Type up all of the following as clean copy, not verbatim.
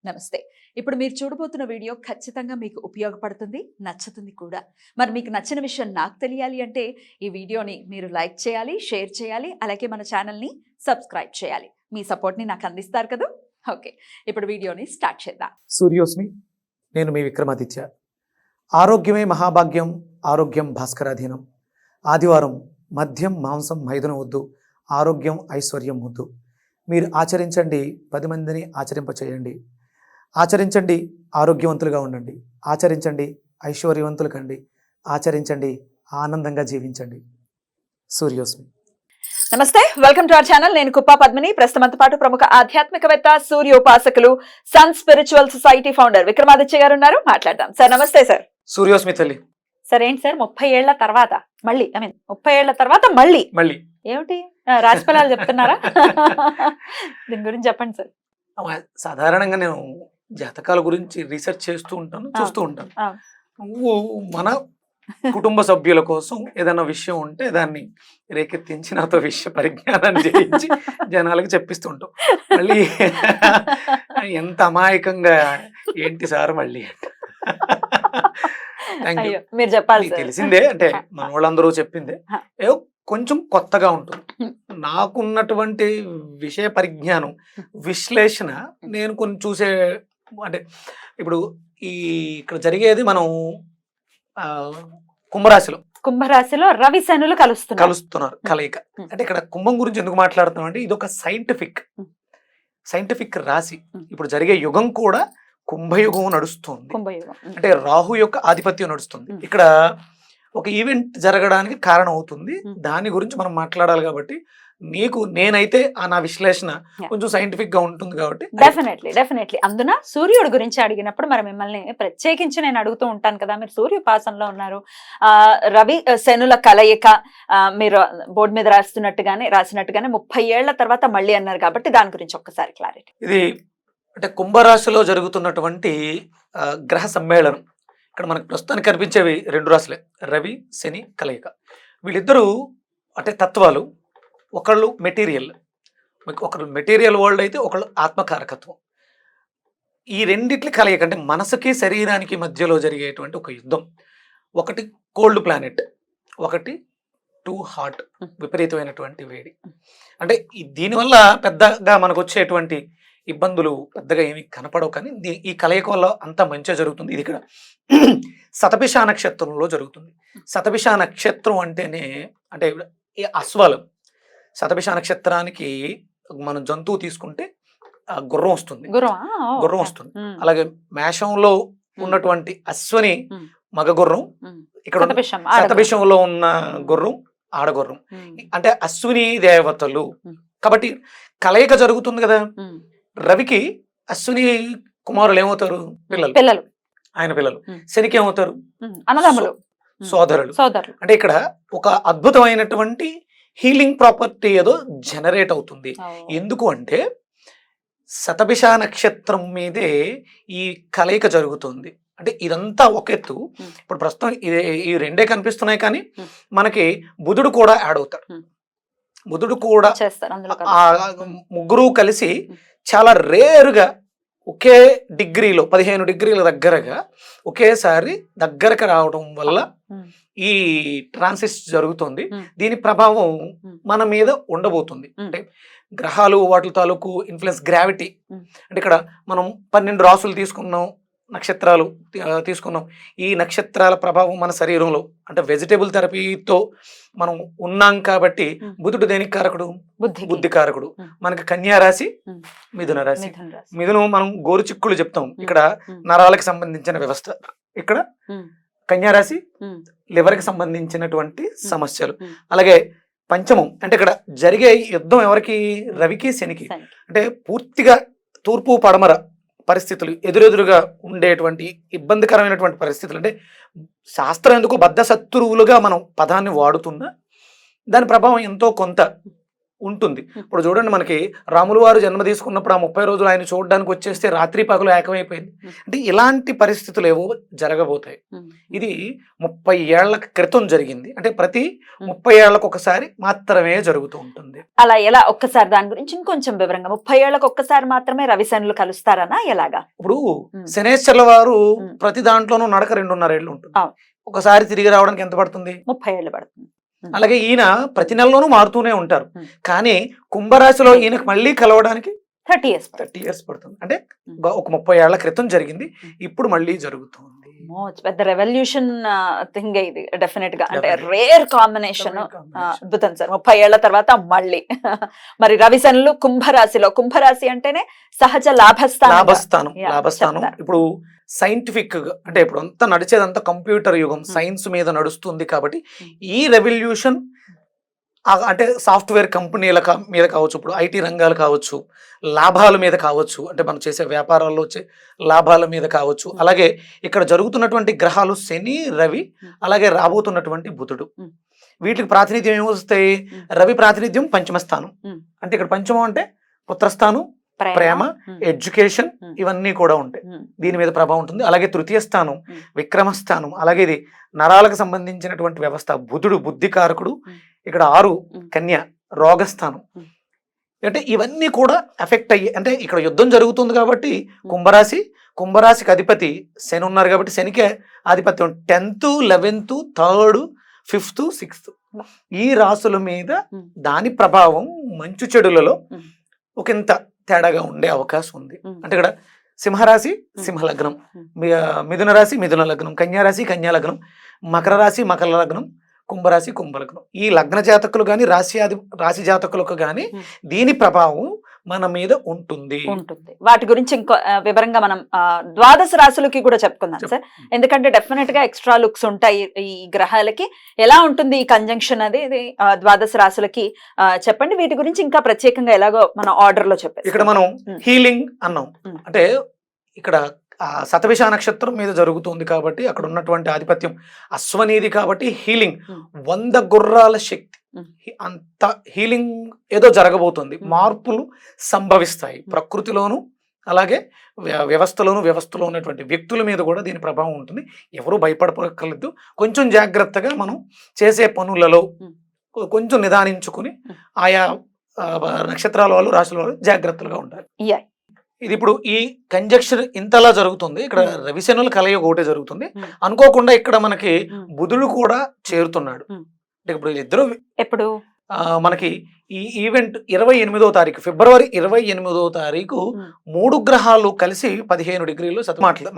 నమస్తే. ఇప్పుడు మీరు చూడబోతున్న వీడియో ఖచ్చితంగా మీకు ఉపయోగపడుతుంది, నచ్చుతుంది కూడా. మరి మీకు నచ్చిన విషయం నాకు తెలియాలి అంటే ఈ వీడియోని మీరు లైక్ చేయాలి, షేర్ చేయాలి, అలాగే మన ఛానల్ని సబ్స్క్రైబ్ చేయాలి. మీ సపోర్ట్ని నాకు అందిస్తారు కదా. ఓకే, ఇప్పుడు వీడియోని స్టార్ట్ చేద్దాం. సూర్యోస్మి, నేను మీ విక్రమాదిత్య. ఆరోగ్యమే మహాభాగ్యం, ఆరోగ్యం భాస్కరాధీనం. ఆదివారం మద్యం మాంసం మైదనం వద్దు, ఆరోగ్యం ఐశ్వర్యం వద్దు. మీరు ఆచరించండి, 10 మందిని ఆచరింపచేయండి. ఆచరించండి, ఆరోగ్యవంతులుగా ఉండండి. ఆచరించండి, ఐశ్వర్యవంతులు కండి. ఆచరించండి, ఆనందంగా జీవించండి. సూర్యోస్మి. నమస్తే, వెల్కమ్ టు అవర్ ఛానల్. నేను కుప్పా పద్మిని. ప్రస్తుతంతో పాటు ప్రముఖ ఆధ్యాత్మికవేత్త, సూర్యోపాసకులు, sun spiritual society founder Vikramaditya గారు ఉన్నారు. మాట్లాడదాం. సార్ నమస్తే. సార్ సూర్యోస్మి తల్లి. సార్ ఏంటి సార్ 30 ఏళ్ల తర్వాత మళ్ళీ 30 ఏళ్ల తర్వాత మళ్ళీ ఏమిటి రాశి ఫలాలు చెప్తున్నారా? దీని గురించి చెప్పండి సార్. సాధారణంగా నేను జాతకాల గురించి రీసెర్చ్ చేస్తూ ఉంటాను, చూస్తూ ఉంటాను. నువ్వు మన కుటుంబ సభ్యుల కోసం ఏదైనా విషయం ఉంటే దాన్ని రేకెత్తించి నాతో విషయ పరిజ్ఞానాన్ని చేయించి జనాలకు చెప్పిస్తూ ఉంటాం. మళ్ళీ ఎంత అమాయకంగా ఏంటి సార్ మళ్ళీ మీరు చెప్పాలి. తెలిసిందే, అంటే మన వాళ్ళందరూ చెప్పిందే, ఏదో కొంచెం కొత్తగా ఉంటుంది. నాకున్నటువంటి విషయ పరిజ్ఞానం, విశ్లేషణ నేను కొన్ని చూసే, అంటే ఇప్పుడు ఇక్కడ జరిగేది మనం కుంభరాశిలో రవి శనులు కలుస్తున్నారు కలయిక. అంటే ఇక్కడ కుంభం గురించి ఎందుకు మాట్లాడుతున్నాం అంటే ఇది ఒక సైంటిఫిక్ రాశి. ఇప్పుడు జరిగే యుగం కూడా కుంభయుగం నడుస్తుంది. అంటే రాహు యొక్క ఆధిపత్యం నడుస్తుంది. ఇక్కడ ఒక ఈవెంట్ జరగడానికి కారణం అవుతుంది. దాని గురించి మనం మాట్లాడాలి కాబట్టి నేనైతే నా విశ్లేషణ కొంచెం సైంటిఫిక్ గా ఉంటుంది కాబట్టి డెఫినెట్లీ అందున సూర్యుడు గురించి అడిగినప్పుడు మరి మిమ్మల్ని ప్రత్యేకించి నేను అడుగుతూ ఉంటాను కదా. మీరు సూర్యోపాసనలో ఉన్నారు. రవి శనుల కలయిక మీరు బోర్డు మీద రాసినట్టుగానే 30 ఏళ్ల తర్వాత మళ్ళీ అన్నారు కాబట్టి దాని గురించి ఒక్కసారి క్లారిటీ. ఇది అంటే కుంభరాశిలో జరుగుతున్నటువంటి గ్రహ సమ్మేళనం. ఇక్కడ మనకు ప్రస్తుతానికి కనిపించేవి 2 రాశులే, రవి శని కలయిక. వీళ్ళిద్దరూ అంటే తత్వాలు. ఒకళ్ళు మెటీరియల్ వరల్డ్ అయితే ఒకళ్ళు ఆత్మకారకత్వం. ఈ రెండిట్ల కలయిక అంటే మనసుకి శరీరానికి మధ్యలో జరిగేటువంటి ఒక యుద్ధం. ఒకటి కోల్డ్ ప్లానెట్, ఒకటి టూ హాట్, విపరీతమైనటువంటి వేడి. అంటే దీనివల్ల పెద్దగా మనకు వచ్చేటువంటి ఇబ్బందులు పెద్దగా ఏమి కనపడవు, కానీ ఈ కలయిక వల్ల అంత మంచిగా జరుగుతుంది. ఇది ఇక్కడ శతభిష నక్షత్రంలో జరుగుతుంది. శతభిష నక్షత్రం అంటేనే అంటే అశ్వాలు. శతభిష నక్షత్రానికి మనం జంతువు తీసుకుంటే గుర్రం వస్తుంది. అలాగే మేషంలో ఉన్నటువంటి అశ్వని మగ గుర్రం, ఇక్కడ శతభిషంలో ఉన్న గుర్రం ఆడగుర్రం. అంటే అశ్విని దేవతలు కాబట్టి కలయిక జరుగుతుంది కదా. రవికి అశ్విని కుమారులు ఏమవుతారు? పిల్లలు, ఆయన పిల్లలు. శనికి ఏమవుతారు? సోదరులు. అంటే ఇక్కడ ఒక అద్భుతమైనటువంటి హీలింగ్ ప్రాపర్టీ ఏదో జనరేట్ అవుతుంది. ఎందుకు అంటే శతభిష నక్షత్రం మీదే ఈ కలయిక జరుగుతుంది. అంటే ఇదంతా ఒక ఎత్తు. ఇప్పుడు ప్రస్తుతం ఈ రెండే కనిపిస్తున్నాయి, కానీ మనకి బుధుడు కూడా యాడ్ అవుతాడు. బుధుడు కూడా ముగ్గురు కలిసి చాలా రేరుగా ఒకే డిగ్రీలో 15 డిగ్రీల దగ్గరగా ఒకేసారి దగ్గరకు రావడం వల్ల ఈ ట్రాన్సిట్ జరుగుతుంది. దీని ప్రభావం మన మీద ఉండబోతుంది. అంటే గ్రహాలు వాటి తాలూకు ఇన్ఫ్లుయెన్స్, గ్రావిటీ. అంటే ఇక్కడ మనం 12 రాసులు తీసుకున్నాం, నక్షత్రాలు తీసుకున్నాం. ఈ నక్షత్రాల ప్రభావం మన శరీరంలో, అంటే వెజిటేబుల్ థెరపీతో మనం ఉన్నాం కాబట్టి బుధుడు దేనికి కారకుడు? బుద్ధి కారకుడు. మనకి కన్యా రాశి, మిథున రాశి. మిథునం మనం గోరుచిక్కులు చెప్తాం, ఇక్కడ నరాలకు సంబంధించిన వ్యవస్థ. ఇక్కడ కన్యా రాశి లివర్కి సంబంధించినటువంటి సమస్యలు. అలాగే పంచమం అంటే ఇక్కడ జరిగే యుద్ధం ఎవరికి? రవికి శనికి. అంటే పూర్తిగా తూర్పు పడమర పరిస్థితులు, ఎదురెదురుగా ఉండేటువంటి ఇబ్బందికరమైనటువంటి పరిస్థితులు. అంటే శాస్త్రం ఎందుకు బద్ధ శత్రువులుగా మనం పదాన్ని వాడుతున్నా దాని ప్రభావం ఎంతో కొంత ఉంటుంది. ఇప్పుడు చూడండి, మనకి రాములు వారు జన్మ తీసుకున్నప్పుడు ఆ 30 రోజులు ఆయన చూడడానికి వచ్చేస్తే రాత్రి పగలు ఏకమైపోయింది. అంటే ఇలాంటి పరిస్థితులు ఏవో జరగబోతాయి. ఇది 30 ఏళ్ల క్రితం జరిగింది. అంటే ప్రతి 30 ఏళ్లకు ఒకసారి మాత్రమే జరుగుతూ ఉంటుంది. అలా ఎలా? ఒక్కసారి దాని గురించి ఇంకొంచెం వివరంగా. 30 ఏళ్లకు ఒక్కసారి మాత్రమే రవి శనులు కలుస్తారనా ఎలాగా? ఇప్పుడు శనేశ్వర్ల వారు ప్రతి దాంట్లోనూ నడక 2.5 ఏళ్ళు ఉంటుంది. ఒకసారి తిరిగి రావడానికి ఎంత పడుతుంది? 30 ఏళ్ళు పడుతుంది. అలాగే ఈయన ప్రతి నెలలోనూ మారుతూనే ఉంటారు. కానీ కుంభరాశిలో ఈయనకు మళ్ళీ కలవడానికి 30 ఇయర్స్ పడుతుంది. అంటే ఒక 30 ఏళ్ల క్రితం జరిగింది, ఇప్పుడు మళ్ళీ జరుగుతుంది. పెద్ద రెవల్యూషన్ థింగ్ ఇది డెఫినెట్ గా. అంటే రేర్ కాంబినేషన్. అద్భుతం సార్. 30 ఏళ్ల తర్వాత మళ్ళీ మరి రవి శనులు కుంభరాశిలో. కుంభరాశి అంటేనే సహజ లాభస్థానం. ఇప్పుడు సైంటిఫిక్ గా, అంటే ఇప్పుడు అంతా నడిచేదంతా కంప్యూటర్ యుగం, సైన్స్ మీద నడుస్తుంది. కాబట్టి ఈ రెవల్యూషన్ అంటే సాఫ్ట్వేర్ కంపెనీల మీద కావచ్చు, ఇప్పుడు ఐటీ రంగాలు కావచ్చు, లాభాల మీద కావచ్చు, అంటే మనం చేసే వ్యాపారాల్లో వచ్చే లాభాల మీద కావచ్చు. అలాగే ఇక్కడ జరుగుతున్నటువంటి గ్రహాలు శని, రవి, అలాగే రాబోతున్నటువంటి బుధుడు. వీటికి ప్రాతినిధ్యం ఏమొస్తాయి? రవి ప్రాతినిధ్యం పంచమ స్థానం. అంటే ఇక్కడ పంచమం అంటే పుత్రస్థానం, ప్రేమ, ఎడ్యుకేషన్, ఇవన్నీ కూడా ఉంటాయి. దీని మీద ప్రభావం ఉంటుంది. అలాగే తృతీయ స్థానం విక్రమస్థానం. అలాగే ఇది నరాలకు సంబంధించినటువంటి వ్యవస్థ. బుధుడు బుద్ధికారకుడు. ఇక్కడ 6 కన్య రోగస్థానం. అంటే ఇవన్నీ కూడా ఎఫెక్ట్ అయ్యి, అంటే ఇక్కడ యుద్ధం జరుగుతుంది కాబట్టి కుంభరాశికి అధిపతి శని ఉన్నారు కాబట్టి శనికే ఆధిపత్యం. 10th, 11th, 3rd, 5th, 6th ఈ రాసుల మీద దాని ప్రభావం మంచు చెడులలో ఒకంత తేడాగా ఉండే అవకాశం ఉంది. అంటే ఇక్కడ సింహరాశి సింహలగ్నం, మిథున రాశి మిథున లగ్నం, కన్యారాశి కన్యా లగ్నం, మకర రాశి మకర లగ్నం, కుంభరాశి కుంభలగ్నం. ఈ లగ్న జాతకులు కానీ రాశి జాతకులకు కానీ దీని ప్రభావం మన మీద ఉంటుంది. వాటి గురించి ఇంకో వివరంగా మనం ద్వాదశ రాశులకి కూడా చెప్పుకుందాం సార్. ఎందుకంటే డెఫినెట్ గా ఎక్స్ట్రా లుక్స్ ఉంటాయి ఈ గ్రహాలకి. ఎలా ఉంటుంది ఈ కంజంక్షన్ అనేది ద్వాదశ రాశులకి చెప్పండి. వీటి గురించి ఇంకా ప్రత్యేకంగా ఎలాగో మన ఆర్డర్ లో చెప్పారు. ఇక్కడ మనం హీలింగ్ అన్నాం. అంటే ఇక్కడ శతభిష నక్షత్రం మీద జరుగుతుంది కాబట్టి అక్కడ ఉన్నటువంటి ఆధిపత్యం అశ్వనీది కాబట్టి హీలింగ్ 100 గుర్రాల శక్తి. అంత హీలింగ్ ఏదో జరగబోతుంది. మార్పులు సంభవిస్తాయి ప్రకృతిలోను, అలాగే వ్యవస్థలో ఉన్నటువంటి వ్యక్తుల మీద కూడా దీని ప్రభావం ఉంటుంది. ఎవరు భయపడక్కర్లేదు. కొంచెం జాగ్రత్తగా మనం చేసే పనులలో కొంచెం నిదానించుకుని ఆయా నక్షత్రాల వాళ్ళు, రాశుల వాళ్ళు జాగ్రత్తలుగా ఉండాలి. ఇది ఇప్పుడు ఈ కంజక్షన్ ఇంతలా జరుగుతుంది. ఇక్కడ రవిశనుల కలయిక ఒకటే జరుగుతుంది. అనుకోకుండా ఇక్కడ మనకి బుధుడు కూడా చేరుతున్నాడు. అంటే ఇప్పుడు ఇద్దరు ఎప్పుడు మనకి ఈ ఈవెంట్ 28వ తారీఖు ఫిబ్రవరి 28వ తారీఖు 3 గ్రహాలు కలిసి 15 డిగ్రీలు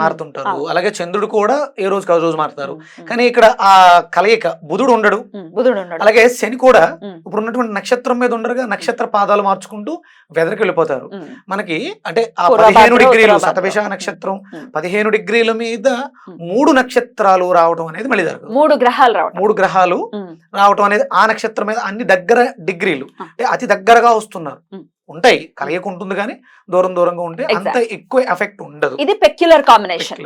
మారుతుంటారు. అలాగే చంద్రుడు కూడా ఏ రోజుకి ఆ రోజు మారుతారు. కానీ ఇక్కడ ఆ కలయిక బుధుడు ఉండడు, అలాగే శని కూడా ఇప్పుడు ఉన్నటువంటి నక్షత్రం మీద ఉండరుగా, నక్షత్ర పాదాలు మార్చుకుంటూ వెదరికి వెళ్ళిపోతారు. మనకి అంటే ఆ 15 డిగ్రీలు శతభిష నక్షత్రం 15 డిగ్రీల మీద 3 నక్షత్రాలు రావడం అనేది మళ్ళీ జరగదు. 3 గ్రహాలు రావడం అనేది ఆ నక్షత్రం మీద అన్ని దగ్గర డిగ్రీలు, అంటే అతి దగ్గరగా వస్తున్నారు. ఉంటాయి కలయిక ఉంటుంది కానీ దూరంగా ఉంటే అంత ఎక్కువ ఎఫెక్ట్ ఉండదు. ఇది పెక్యులర్ కాంబినేషన్.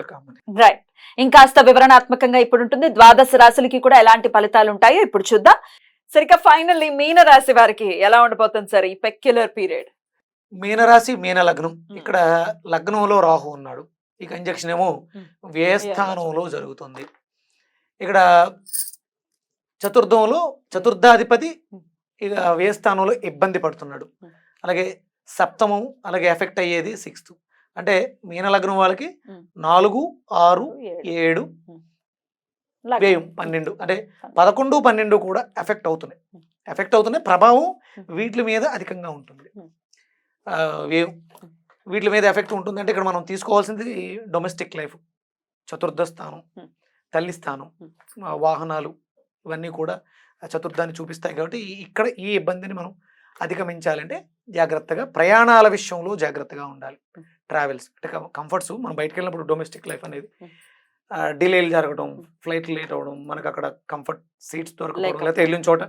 రైట్. ఇంకాస్త వివరణాత్మకంగా ఇప్పుడు ఉంటుంది. ద్వాదశ రాశులకి కూడా ఎలాంటి ఫలితాలు ఉంటాయో ఇప్పుడు చూద్దాం. సరిగ్గా ఫైనల్లీ మీన రాశి వారికి ఎలా ఉండబోతుంది సార్ ఈ పెక్యులర్ పీరియడ్? మీనరాశి మీన లగ్నం. ఇక్కడ లగ్నంలో రాహు ఉన్నాడు. ఈ కంజక్షన్ ఏమో వ్యయస్థానంలో జరుగుతుంది. ఇక్కడ చతుర్థాధిపతి ఇక వ్యయస్థానంలో ఇబ్బంది పడుతున్నాడు. అలాగే సప్తమం, అలాగే ఎఫెక్ట్ అయ్యేది 6th. అంటే మీన లగ్నం వాళ్ళకి 4, 6, 7 వ్యయం 12, అంటే 11, 12 కూడా ఎఫెక్ట్ అవుతున్నాయి. ప్రభావం వీటి మీద అధికంగా ఉంటుంది. వ్యయం వీటి మీద ఎఫెక్ట్ ఉంటుంది. అంటే ఇక్కడ మనం తీసుకోవాల్సింది డొమెస్టిక్ లైఫ్, చతుర్థ స్థానం, తల్లి స్థానం, వాహనాలు, ఇవన్నీ కూడా చతుర్థాన్ని చూపిస్తాయి. కాబట్టి ఇక్కడ ఈ ఇబ్బందిని మనం అధిగమించాలంటే జాగ్రత్తగా ప్రయాణాల విషయంలో జాగ్రత్తగా ఉండాలి. ట్రావెల్స్ అంటే కంఫర్ట్స్, మనం బయటకు వెళ్ళినప్పుడు డొమెస్టిక్ లైఫ్ అనేది డిలేలు జరగడం, ఫ్లైట్ లేట్ అవ్వడం, మనకు అక్కడ కంఫర్ట్ సీట్స్ దొరకడం, లేకపోతే వెళ్ళిన చోట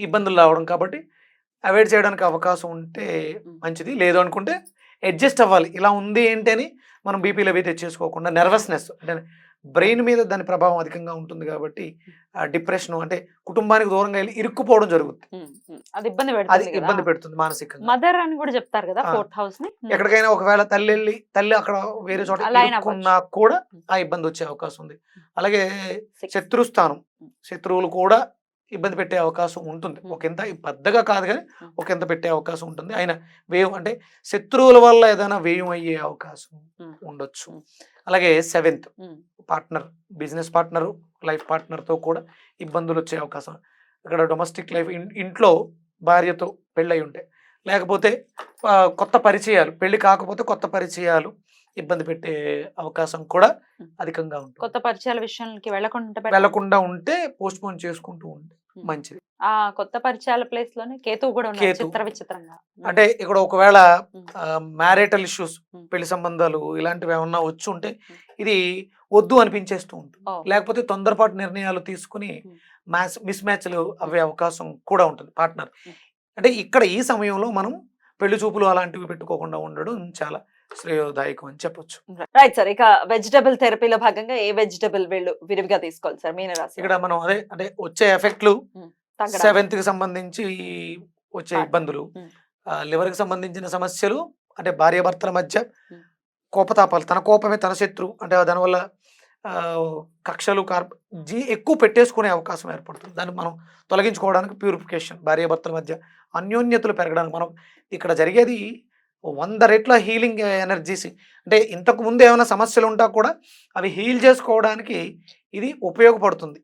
ఇబ్బందులు రావడం. కాబట్టి అవాయిడ్ చేయడానికి అవకాశం ఉంటే మంచిది. లేదు అనుకుంటే అడ్జస్ట్ అవ్వాలి. ఇలా ఉంది ఏంటి అని మనం బీపీలు అవి తెచ్చేసుకోకుండా, నెర్వస్నెస్ అంటే బ్రెయిన్ మీద దాని ప్రభావం అధికంగా ఉంటుంది కాబట్టి డిప్రెషన్ అంటే కుటుంబానికి దూరంగా వెళ్ళి ఇరుక్కుపోవడం జరుగుతుంది. అది ఇబ్బంది అది పెడుతుంది కదా. ఇబ్బంది పెడుతుంది మానసికంగా. మదర్ అని కూడా చెప్తారు కదా, ఆ. 4th హౌస్ ని. ఎక్కడికైనా ఒకవేళ తల్లి అక్కడ వేరే చోట అలా అయినా ఇరుక్కున్నా కూడా ఆ ఇబ్బంది వచ్చే అవకాశం ఉంది. అలాగే శత్రుస్థానం, శత్రువులు కూడా ఇబ్బంది పెట్టే అవకాశం ఉంటుంది. ఒకంత పెద్దగా కాదు కానీ ఒకంత పెట్టే అవకాశం ఉంటుంది. ఆయన వ్యయం అంటే శత్రువుల వల్ల ఏదైనా వ్యయం అయ్యే అవకాశం ఉండొచ్చు. అలాగే 7th partner, business partner, life పార్ట్నర్తో కూడా ఇబ్బందులు వచ్చే అవకాశం. ఇక్కడ డొమెస్టిక్ లైఫ్, ఇంట్లో భార్యతో పెళ్ళై ఉంటే, లేకపోతే కొత్త పరిచయాలు, పెళ్లి కాకపోతే కొత్త పరిచయాలు ఇబ్బంది పెట్టే అవకాశం కూడా అధికంగా ఉంటుంది. కొత్త పరిచయాల విషయానికి వెళ్లకుండా ఉంటే పోస్ట్ పోన్ చేసుకుంటూ ఉంటే మంచిది. ఆ కొత్త పరిచయాల ప్లేస్ లోనే కేతువు కూడా ఉన్నారు, కేతు. విచిత్రంగా. అంటే ఇక్కడ ఒకవేళ మ్యారిటల్ ఇష్యూస్, పెళ్లి సంబంధాలు ఇలాంటివి ఏమన్నా వచ్చి ఉంటే ఇది వద్దు అనిపించేస్తూ ఉంటుంది. లేకపోతే తొందరపాటు నిర్ణయాలు తీసుకుని మిస్ మ్యాచ్లు అవ్వే అవకాశం కూడా ఉంటుంది పార్ట్నర్. అంటే ఇక్కడ ఈ సమయంలో మనం పెళ్లి చూపులు అలాంటివి పెట్టుకోకుండా ఉండడం చాలా శ్రేయోదాయకం అని చెప్పొచ్చు. Right sir. ఇక వెజిటబుల్ థెరపీలో భాగంగా ఏ వెజిటబుల్ వీళ్ళు విరివిగా తీసుకోవాలి సార్ మీనరాశి? ఇక్కడ మనం అదే అంటే వచ్చే ఎఫెక్ట్లు 7th కి సంబంధించి వచ్చే ఇబ్బందులు, లివర్ కి సంబంధించిన సమస్యలు, అంటే భార్యాభర్తల మధ్య కోపతాపాలు, తన కోపమే తన శత్రు, అంటే దానివల్ల కక్షలు ఎక్కువ పెట్టేసుకునే అవకాశం ఏర్పడుతుంది. దాన్ని మనం తొలగించుకోవడానికి ప్యూరిఫికేషన్, భార్యాభర్తల మధ్య అన్యోన్యతలు పెరగడానికి మనం ఇక్కడ జరిగేది 100 రెట్ల హీలింగ్ ఎనర్జీస్. అంటే ఇంతకు ముందు ఏమైనా సమస్యలు ఉంటా కూడా అవి హీల్ చేసుకోవడానికి ఇది ఉపయోగపడుతుంది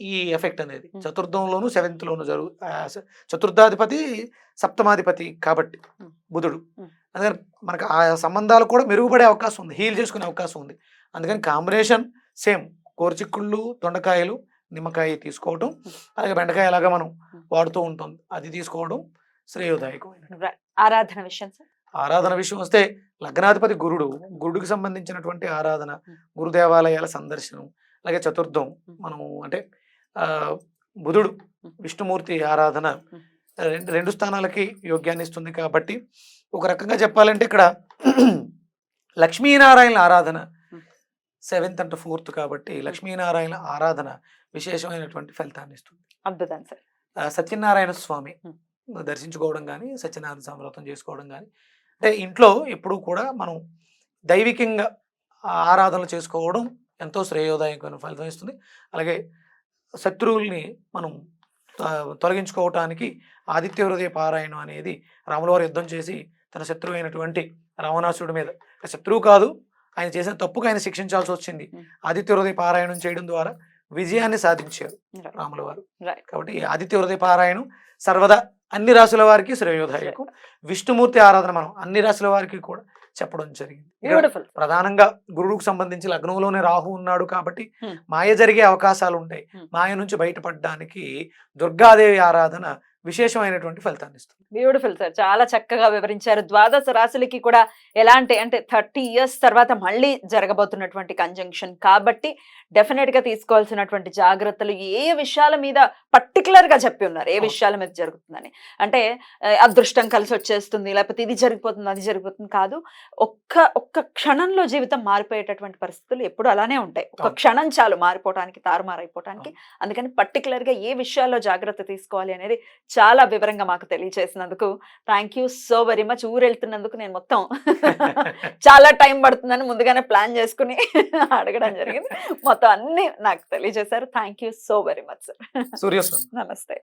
ఈ ఎఫెక్ట్ అనేది. చతుర్థంలోను 7th లోను చతుర్థాధిపతి సప్తమాధిపతి కాబట్టి బుధుడు, అందుకని మనకు ఆ సంబంధాలు కూడా మెరుగుపడే అవకాశం ఉంది, హీల్ చేసుకునే అవకాశం ఉంది. అందుకని కాంబినేషన్ సేమ్, కోరిచిక్కుళ్ళు, దొండకాయలు, నిమ్మకాయ తీసుకోవడం, అలాగే బెండకాయ అలాగా మనం వాడుతూ ఉంటాం, అది తీసుకోవడం శ్రేయోదాయకమైన. ఆరాధన విషయం సార్? ఆరాధన విషయం వస్తే లగ్నాధిపతి గురుడికి సంబంధించినటువంటి ఆరాధన, గురు దేవాలయాల సందర్శనం, అలాగే చతుర్థం మనము అంటే బుధుడు విష్ణుమూర్తి ఆరాధన రెండు స్థానాలకి యోగ్యాన్ని ఇస్తుంది. కాబట్టి ఒక రకంగా చెప్పాలంటే ఇక్కడ లక్ష్మీనారాయణ ఆరాధన 7th and 4th కాబట్టి లక్ష్మీనారాయణ ఆరాధన విశేషమైనటువంటి ఫలితాన్ని ఇస్తుంది. అద్భుతం సార్. సత్యనారాయణ స్వామి దర్శించుకోవడం కానీ, సత్యనారాయణ స్వామి వ్రతం చేసుకోవడం కానీ, అంటే ఇంట్లో ఎప్పుడూ కూడా మనం దైవికంగా ఆరాధనలు చేసుకోవడం ఎంతో శ్రేయోదాయకమైన ఫలితం ఇస్తుంది. అలాగే శత్రువుల్ని మనం తొలగించుకోవటానికి ఆదిత్య హృదయ పారాయణం అనేది, రాముల వారు యుద్ధం చేసి తన శత్రువు అయినటువంటి రావణాసురుడి మీద, శత్రువు కాదు ఆయన చేసిన తప్పుకు ఆయన శిక్షించాల్సి వచ్చింది, ఆదిత్య హృదయ పారాయణం చేయడం ద్వారా విజయాన్ని సాధించారు రాముల వారు. కాబట్టి ఆదిత్య హృదయ పారాయణం సర్వదా అన్ని రాశుల వారికి శ్రేయోదాయకం. విష్ణుమూర్తి ఆరాధన మనం అన్ని రాశుల వారికి కూడా చెప్పడం జరిగింది. ప్రధానంగా గురువుకు సంబంధించి లగ్నంలోనే రాహు ఉన్నాడు కాబట్టి మాయ జరిగే అవకాశాలు ఉంటాయి. మాయ నుంచి బయటపడడానికి దుర్గాదేవి ఆరాధన విశేషమైనటువంటి ఫలితాన్ని ఇస్తుంది. బ్యూటిఫుల్ సార్, చాలా చక్కగా వివరించారు. ద్వాదశ రాశులకి కూడా ఎలాంటి అంటే 30 years తర్వాత మళ్ళీ జరగబోతున్నటువంటి కంజంక్షన్ కాబట్టి డెఫినెట్ గా తీసుకోవాల్సినటువంటి జాగ్రత్తలు ఏ విషయాల మీద పర్టికులర్ గా చెప్పి ఉన్నారు, ఏ విషయాల మీద జరుగుతుందని. అంటే అదృష్టం కలిసి వచ్చేస్తుంది, లేకపోతే ఇది జరిగిపోతుంది అది జరిగిపోతుంది కాదు. ఒక్క క్షణంలో జీవితం మారిపోయేటటువంటి పరిస్థితులు ఎప్పుడు అలానే ఉంటాయి. ఒక క్షణం చాలు మారిపోవడానికి, తారుమారైపోవడానికి. అందుకని పర్టికులర్ గా ఏ విషయాల్లో జాగ్రత్త తీసుకోవాలి అనేది చాలా వివరంగా మాకు తెలియజేసినందుకు thank you so very much. ఊరు వెళ్తున్నందుకు నేను మొత్తం చాలా టైం పడుతుందని ముందుగానే ప్లాన్ చేసుకుని అడగడం జరిగింది. మొత్తం అన్ని నాకు తెలియజేశారు. Thank you so very much sir. Suryaswami నమస్తే.